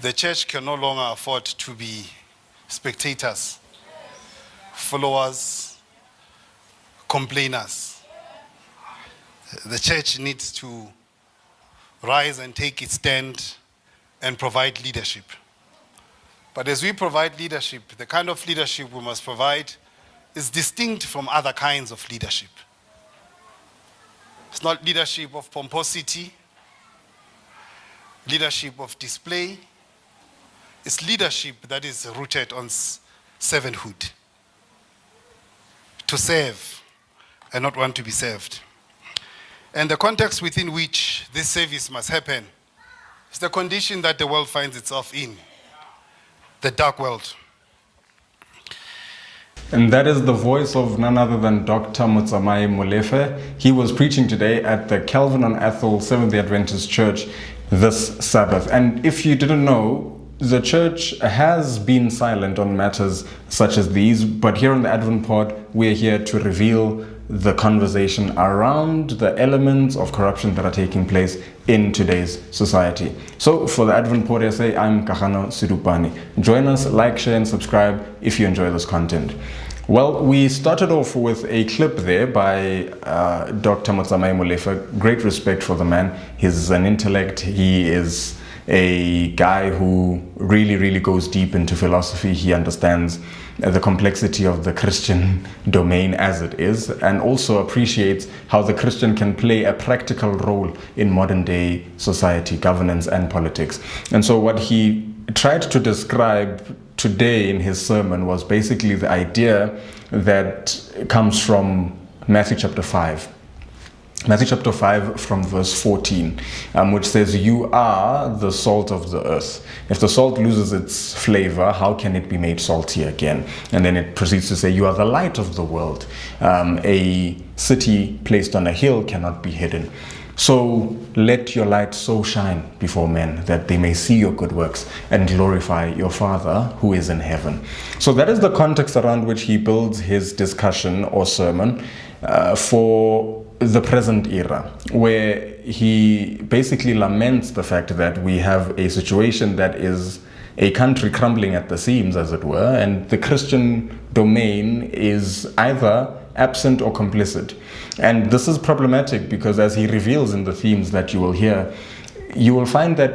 The church can no longer afford to be spectators, followers, complainers. The church needs to rise and take its stand and provide leadership. But as we provide leadership, the kind of leadership we must provide is distinct from other kinds of leadership. It's not leadership of pomposity, leadership of display. It's leadership that is rooted on servanthood. To serve and not want to be served. And the context within which this service must happen is the condition that the world finds itself in, the dark world. And that is the voice of none other than Dr. Motsamai Molefe. He was preaching today at the Calvin on Athol Seventh-day Adventist Church this Sabbath. And if you didn't know, the church has been silent on matters such as these, but here on the Advent Pod, we're here to reveal the conversation around the elements of corruption that are taking place in today's society. So for the Advent Pod SA, I'm Kahano Sidupani. Join us, like, share, and subscribe if you enjoy this content. Well, we started off with a clip there by Dr. Motsamai Molefe. Great respect for the man. He's an intellect. He is a guy who really goes deep into philosophy. He understands the complexity of the Christian domain as it is, and also appreciates how the Christian can play a practical role in modern day society, governance, and politics. And so what he tried to describe today in his sermon was basically the idea that comes from Matthew chapter 5. Matthew chapter 5 from verse 14, which says, "You are the salt of the earth. If the salt loses its flavor, how can it be made salty again?" And then it proceeds to say, "You are the light of the world. A city placed on a hill cannot be hidden. So let your light so shine before men that they may see your good works and glorify your Father who is in heaven." So that is the context around which he builds his discussion or sermon for the present era, where he basically laments the fact that we have a situation that is a country crumbling at the seams, as it were, and the Christian domain is either absent or complicit. And this is problematic because, as he reveals in the themes that you will hear, you will find that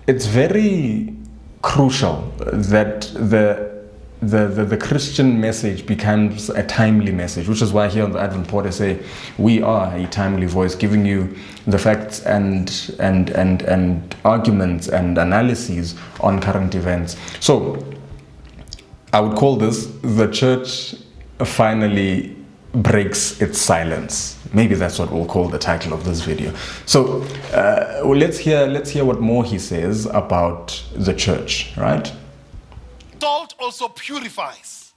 it's very crucial that the Christian message becomes a timely message, which is why here on the Advent Pod I say we are a timely voice, giving you the facts and arguments and analyses on current events. So I would call this the church finally breaks its silence. Maybe that's what we'll call the title of this video. So let's hear what more he says about the church, right? Salt also purifies.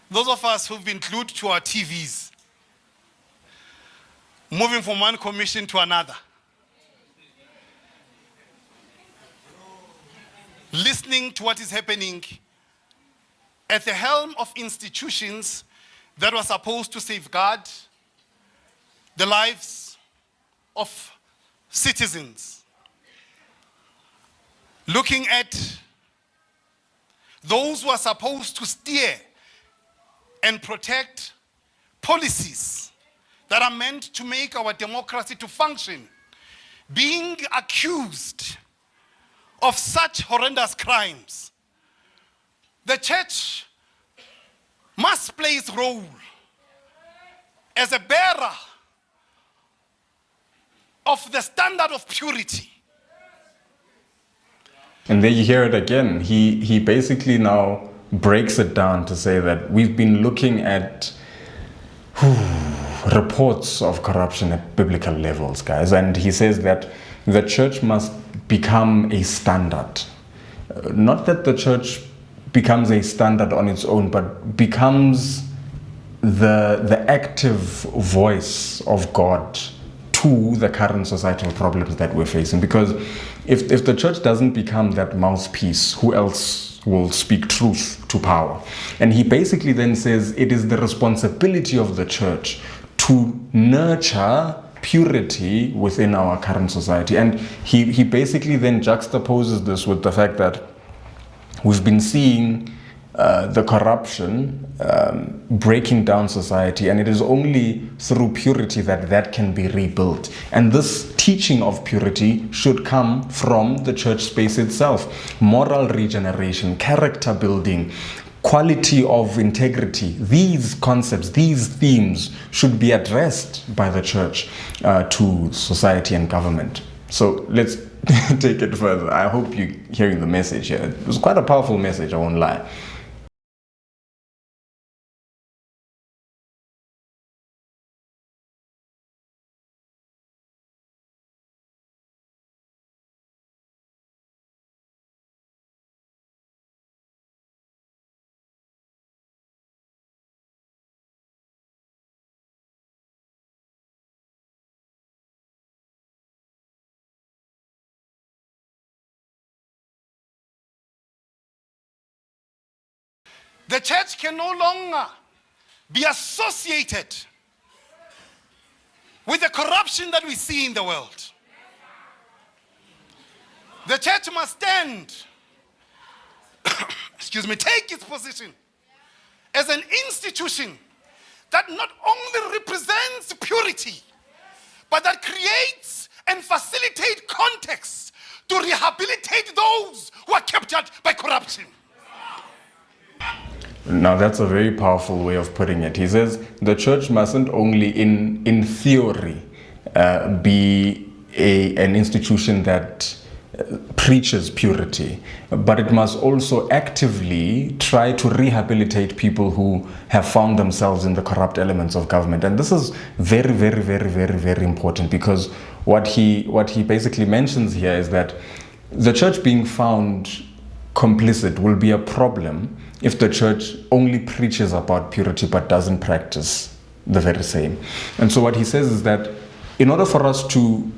Those of us who've been glued to our TVs, moving from one commission to another, listening to what is happening at the helm of institutions that were supposed to safeguard the lives of citizens. Looking at those who are supposed to steer and protect policies that are meant to make our democracy to function, being accused of such horrendous crimes. The church must play its role as a bearer of the standard of purity. And there you hear it again. He basically now breaks it down to say that we've been looking at reports of corruption at biblical levels, guys. And he says that the church must become a standard. Not that the church becomes a standard on its own, but becomes the active voice of God to the current societal problems that we're facing. Because if the church doesn't become that mouthpiece, who else will speak truth to power? And he basically then says it is the responsibility of the church to nurture purity within our current society. And he basically then juxtaposes this with the fact that we've been seeing the corruption breaking down society, and it is only through purity that can be rebuilt. And this teaching of purity should come from the church space itself. Moral regeneration, character building, quality of integrity, these concepts, these themes should be addressed by the church to society and government. So let's take it further. I hope you're hearing the message here. It was quite a powerful message, I won't lie. The church can no longer be associated with the corruption that we see in the world. The church must stand, take its position as an institution that not only represents purity, but that creates and facilitates context to rehabilitate those who are captured by corruption. Now that's a very powerful way of putting it. He says the church mustn't only in theory be an institution that preaches purity, but it must also actively try to rehabilitate people who have found themselves in the corrupt elements of government. And this is very, very, very, very, very important, because what he basically mentions here is that the church being found complicit will be a problem if the church only preaches about purity but doesn't practice the very same. And so what he says is that in order for us to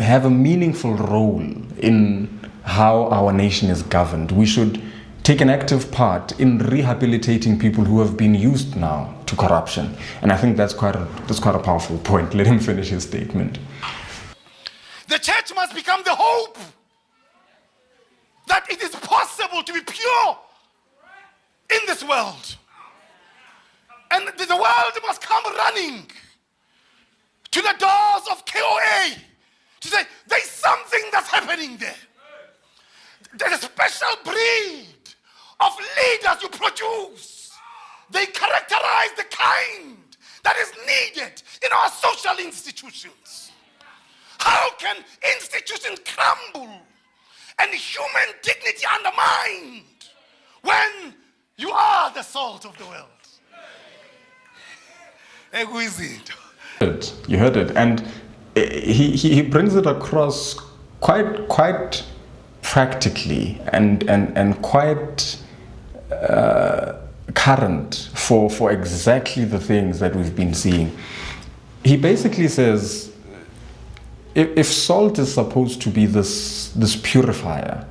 have a meaningful role in how our nation is governed, we should take an active part in rehabilitating people who have been used now to corruption. And I think that's quite a powerful point. Let him finish his statement. The church must become the hope that it is possible to be pure in this world. And the world must come running to the doors of KOA to say, there's something that's happening there. There's a special breed of leaders you produce. They characterize the kind that is needed in our social institutions. How can institutions crumble and human dignity undermined when you are the salt of the world? You heard it. And he brings it across quite practically and quite current for exactly the things that we've been seeing. He basically says, if salt is supposed to be this purifier,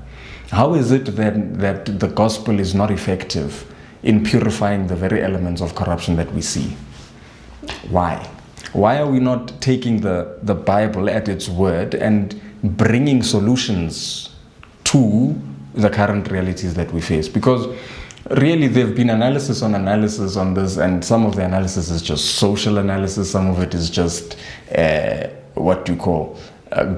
how is it then that the gospel is not effective in purifying the very elements of corruption that we see? Why? Why are we not taking the Bible at its word and bringing solutions to the current realities that we face? Because really there have been analysis on this, and some of the analysis is just social analysis, some of it is just what do you call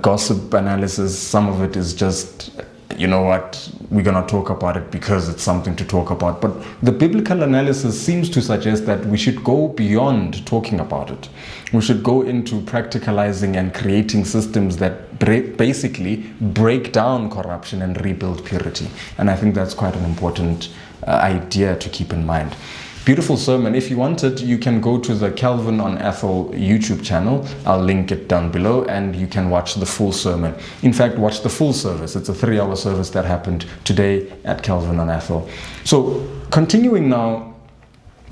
gossip analysis, some of it is just, you know what, we're going to talk about it because it's something to talk about. But the biblical analysis seems to suggest that we should go beyond talking about it. We should go into practicalizing and creating systems that basically break down corruption and rebuild purity. And I think that's quite an important idea to keep in mind. Beautiful sermon. If you want it, you can go to the Calvin on Ethel YouTube channel. I'll link it down below, and you can watch the full sermon. In fact, watch the full service. It's a 3-hour service that happened today at Calvin on Ethel. So continuing now,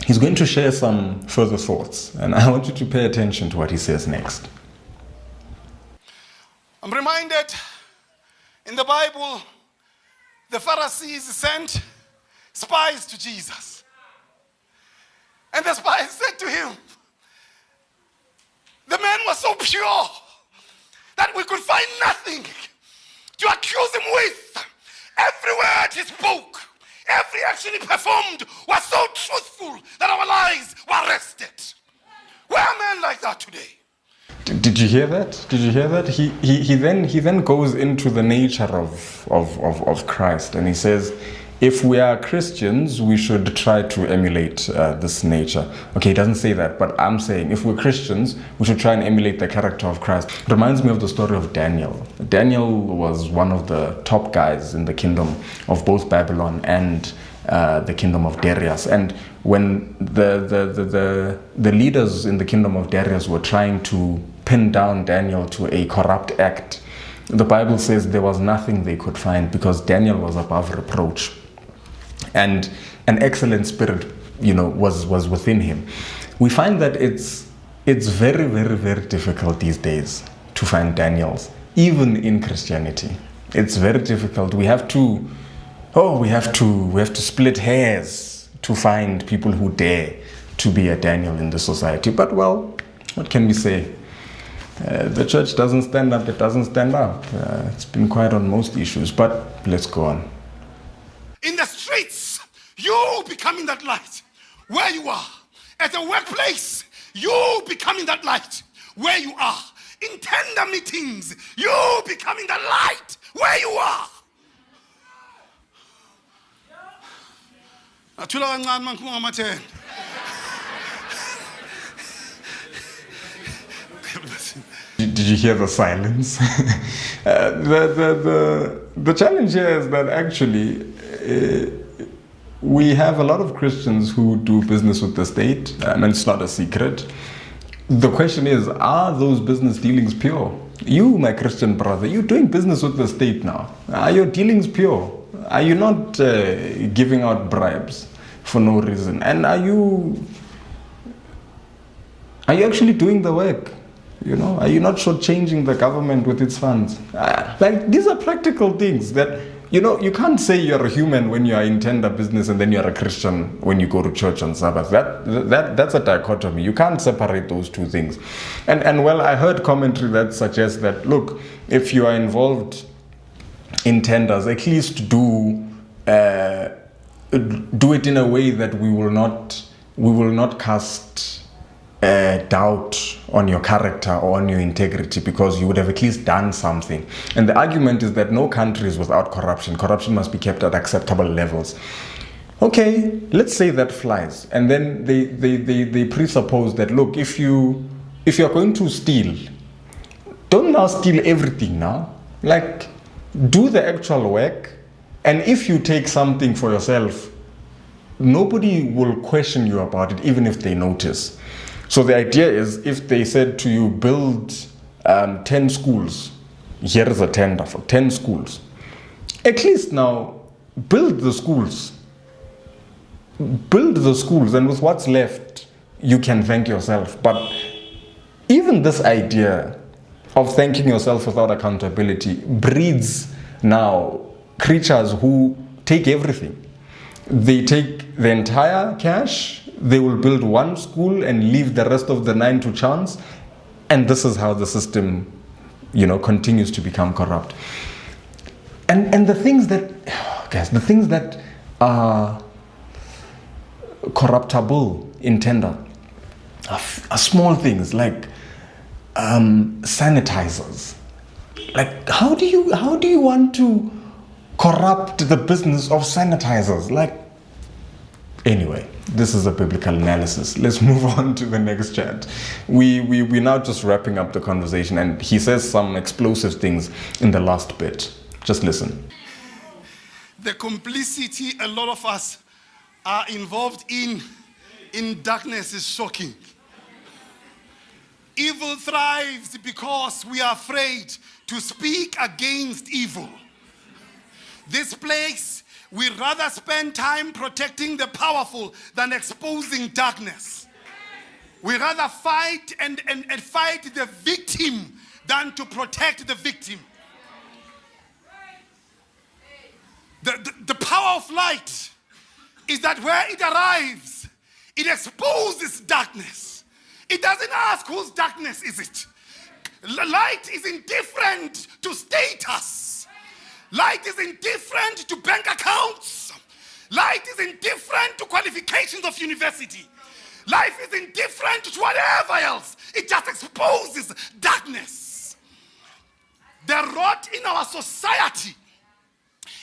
he's going to share some further thoughts, and I want you to pay attention to what he says next. I'm reminded in the Bible, the Pharisees sent spies to Jesus. And the spies said to him, The man was so pure that we could find nothing to accuse him with. Every word he spoke, every action he performed was so truthful that our lives were arrested. Where are men like that today? Did you hear that? Did you hear that? He then goes into the nature of Christ, and he says, if we are Christians, we should try to emulate this nature. Okay, he doesn't say that, but I'm saying if we're Christians, we should try and emulate the character of Christ. It reminds me of the story of Daniel. Daniel was one of the top guys in the kingdom of both Babylon and the kingdom of Darius. And when the leaders in the kingdom of Darius were trying to pin down Daniel to a corrupt act, the Bible says there was nothing they could find because Daniel was above reproach. And an excellent spirit, was within him. We find that it's very, very, very difficult these days to find Daniels, even in Christianity. It's very difficult. We have to split hairs to find people who dare to be a Daniel in the society. But well, what can we say? The church doesn't stand up. It doesn't stand up. It's been quiet on most issues. But let's go on. In the streets, you becoming that light where you are. At the workplace, you becoming that light where you are. In tender meetings, you becoming the light where you are. Did you hear the silence? The challenge here is that actually we have a lot of Christians who do business with the state, and it's not a secret. The question is, are those business dealings pure? You, my Christian brother, you're doing business with the state now. Are your dealings pure? Are you not giving out bribes for no reason? And are you actually doing the work? Are you not shortchanging the government with its funds? These are practical things that, you can't say you're a human when you are in tender business and then you're a Christian when you go to church on Sabbath. That's a dichotomy. You can't separate those two things. And well, I heard commentary that suggests that, look, if you are involved in tenders, at least do it in a way that we will not cast doubt on your character or on your integrity, because you would have at least done something. And the argument is that no country is without corruption. Corruption must be kept at acceptable levels. Okay, let's say that flies. And then they presuppose that, look, if you're going to steal, don't now steal everything now. Do the actual work. And if you take something for yourself, nobody will question you about it, even if they notice. So the idea is, if they said to you, build 10 schools, here is a tender for 10 schools. At least now, build the schools. Build the schools, and with what's left, you can thank yourself. But even this idea of thanking yourself without accountability breeds now creatures who take everything. They take the entire cash, they will build one school and leave the rest of the 9 to chance. And this is how the system, continues to become corrupt. And the things that are corruptible in tender are small things like sanitizers. How do you want to corrupt the business of sanitizers? Anyway, this is a biblical analysis. Let's move on to the next chat. We're now just wrapping up the conversation, and he says some explosive things in the last bit. Just listen. The complicity a lot of us are involved in darkness is shocking. Evil thrives because we are afraid to speak against evil. This place, we rather spend time protecting the powerful than exposing darkness. We rather fight and fight the victim than to protect the victim. The power of light is that where it arrives, it exposes darkness. It doesn't ask whose darkness is it. Light is indifferent to status. Light is indifferent to bank accounts. Light is indifferent to qualifications of university. Life is indifferent to whatever else. It just exposes darkness. The rot in our society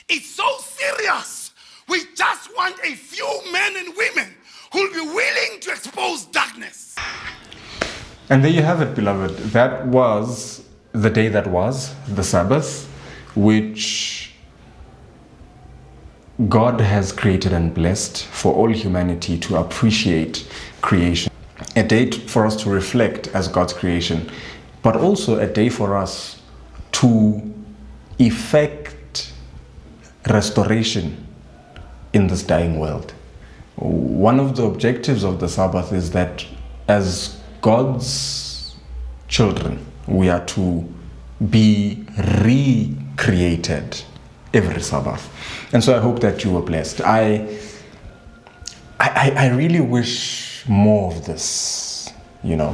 is so serious. We just want a few men and women who will be willing to expose darkness. And there you have it, beloved. That was the day that was, the Sabbath, which God has created and blessed for all humanity to appreciate creation. A day for us to reflect as God's creation, but also a day for us to effect restoration in this dying world. One of the objectives of the Sabbath is that as God's children, we are to be recreated every Sabbath. And so I hope that you were blessed. I really wish more of this,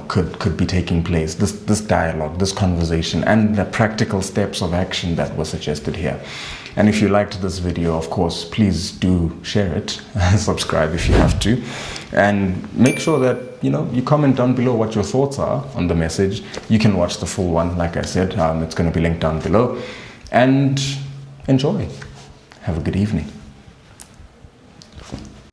could be taking place, this dialogue, this conversation, and the practical steps of action that were suggested here. And if you liked this video, of course, please do share it, subscribe if you have to, and make sure that, you comment down below what your thoughts are on the message. You can watch the full one, like I said, it's going to be linked down below, and enjoy. Have a good evening.